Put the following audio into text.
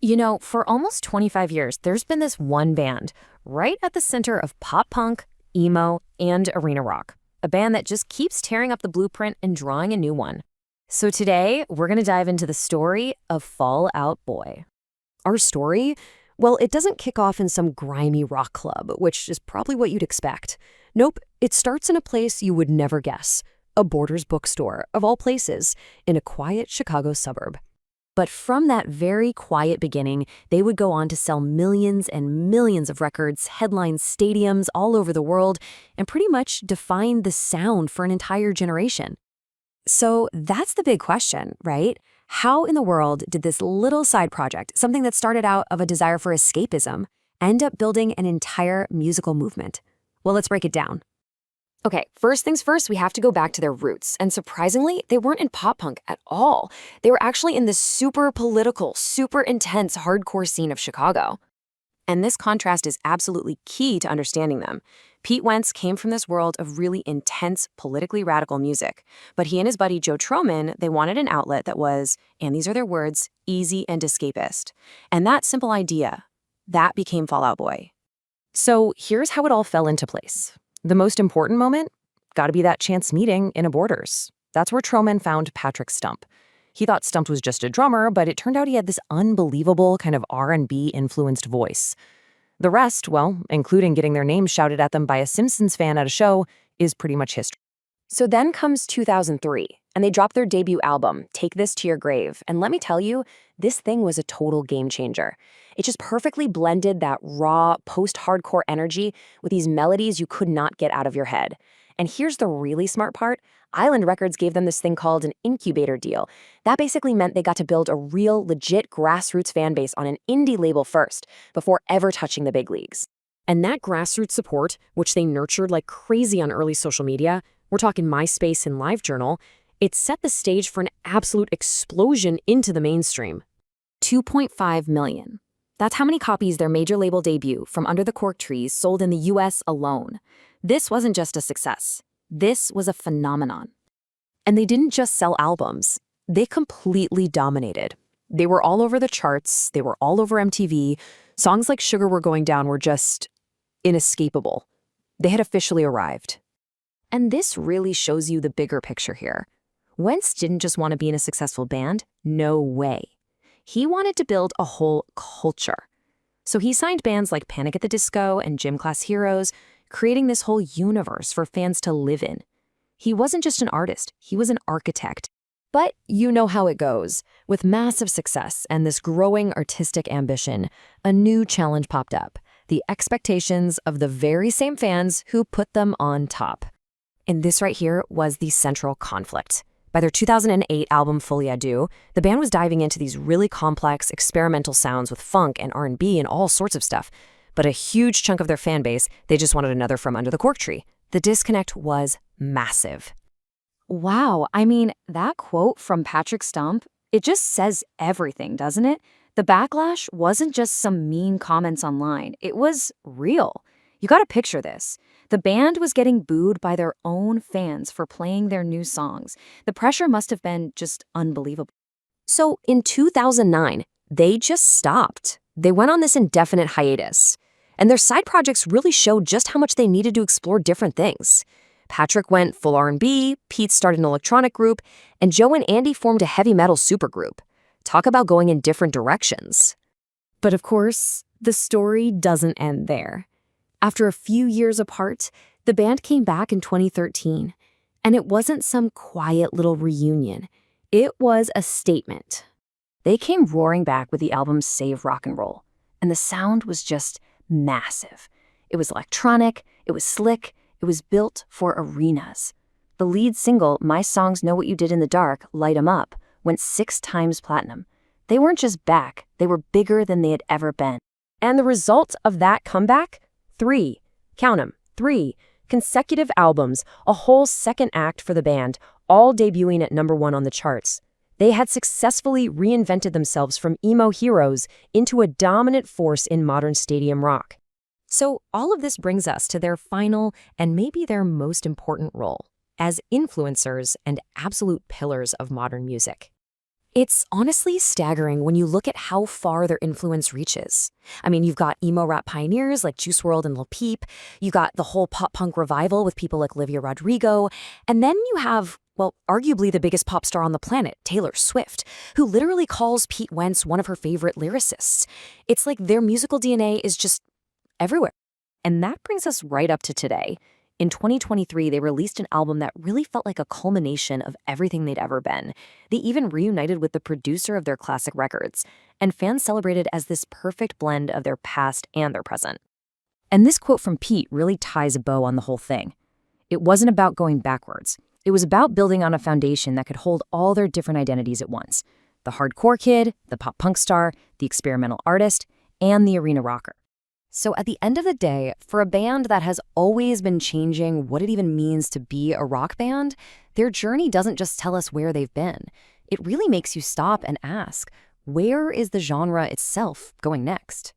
You know, for almost 25 years, there's been this one band right at the center of pop punk, emo, and arena rock. A band that just keeps tearing up the blueprint and drawing a new one. So today, we're going to dive into the story of Fall Out Boy. Our story? Well, it doesn't kick off in some grimy rock club, which is probably what you'd expect. Nope, it starts in a place you would never guess. A Borders bookstore, of all places, in a quiet Chicago suburb. But from that very quiet beginning, they would go on to sell millions and millions of records, headline stadiums all over the world, and pretty much define the sound for an entire generation. So that's the big question, right? How in the world did this little side project, something that started out of a desire for escapism, end up building an entire musical movement? Well, let's break it down. Okay, first things first, we have to go back to their roots. And surprisingly, they weren't in pop punk at all. They were actually in the super political, super intense hardcore scene of Chicago. And this contrast is absolutely key to understanding them. Pete Wentz came from this world of really intense, politically radical music. But he and his buddy Joe Troman, they wanted an outlet that was, and these are their words, easy and escapist. And that simple idea, that became Fall Out Boy. So here's how it all fell into place. The most important moment? Gotta be that chance meeting in a Borders. That's where Troman found Patrick Stump. He thought Stump was just a drummer, but it turned out he had this unbelievable kind of R&B-influenced voice. The rest, well, including getting their names shouted at them by a Simpsons fan at a show, is pretty much history. So then comes 2003, and they dropped their debut album, Take This to Your Grave. And let me tell you, this thing was a total game changer. It just perfectly blended that raw, post-hardcore energy with these melodies you could not get out of your head. And here's the really smart part. Island Records gave them this thing called an incubator deal. That basically meant they got to build a real, legit grassroots fan base on an indie label first, before ever touching the big leagues. And that grassroots support, which they nurtured like crazy on early social media, we're talking MySpace and LiveJournal, it set the stage for an absolute explosion into the mainstream. 2.5 million. That's how many copies their major label debut, From Under the Cork Trees, sold in the US alone. This wasn't just a success. This was a phenomenon. And they didn't just sell albums. They completely dominated. They were all over the charts. They were all over MTV. Songs like Sugar We're Going Down were just inescapable. They had officially arrived. And this really shows you the bigger picture here. Wentz didn't just want to be in a successful band. No way. He wanted to build a whole culture. So he signed bands like Panic at the Disco and Gym Class Heroes, creating this whole universe for fans to live in. He wasn't just an artist, he was an architect. But you know how it goes. With massive success and this growing artistic ambition, a new challenge popped up: the expectations of the very same fans who put them on top. And this right here was the central conflict. By their 2008 album Fully Ado, the band was diving into these really complex, experimental sounds with funk and R&B and all sorts of stuff. But a huge chunk of their fan base, they just wanted another From Under the Cork Tree. The disconnect was massive. Wow, I mean, that quote from Patrick Stump, it just says everything, doesn't it? The backlash wasn't just some mean comments online. It was real. You gotta picture this. The band was getting booed by their own fans for playing their new songs. The pressure must have been just unbelievable. So in 2009, they just stopped. They went on this indefinite hiatus. And their side projects really showed just how much they needed to explore different things. Patrick went full R&B, Pete started an electronic group, and Joe and Andy formed a heavy metal supergroup. Talk about going in different directions. But of course, the story doesn't end there. After a few years apart, the band came back in 2013, and it wasn't some quiet little reunion. It was a statement. They came roaring back with the album Save Rock and Roll, and the sound was just massive. It was electronic, it was slick, it was built for arenas. The lead single, My Songs Know What You Did in the Dark, Light 'Em Up, went 6 times platinum. They weren't just back, they were bigger than they had ever been. And the result of that comeback? 3, count 'em, 3 consecutive albums, a whole second act for the band, all debuting at #1 on the charts. They had successfully reinvented themselves from emo heroes into a dominant force in modern stadium rock. So all of this brings us to their final and maybe their most important role as influencers and absolute pillars of modern music. It's honestly staggering when you look at how far their influence reaches. I mean, you've got emo rap pioneers like Juice WRLD and Lil Peep, you got the whole pop punk revival with people like Olivia Rodrigo, and then you have, well, arguably the biggest pop star on the planet, Taylor Swift, who literally calls Pete Wentz one of her favorite lyricists. It's like their musical DNA is just everywhere. And that brings us right up to today. In 2023, they released an album that really felt like a culmination of everything they'd ever been. They even reunited with the producer of their classic records, and fans celebrated as this perfect blend of their past and their present. And this quote from Pete really ties a bow on the whole thing. It wasn't about going backwards. It was about building on a foundation that could hold all their different identities at once. The hardcore kid, the pop punk star, the experimental artist, and the arena rocker. So at the end of the day, for a band that has always been changing what it even means to be a rock band, their journey doesn't just tell us where they've been. It really makes you stop and ask, where is the genre itself going next?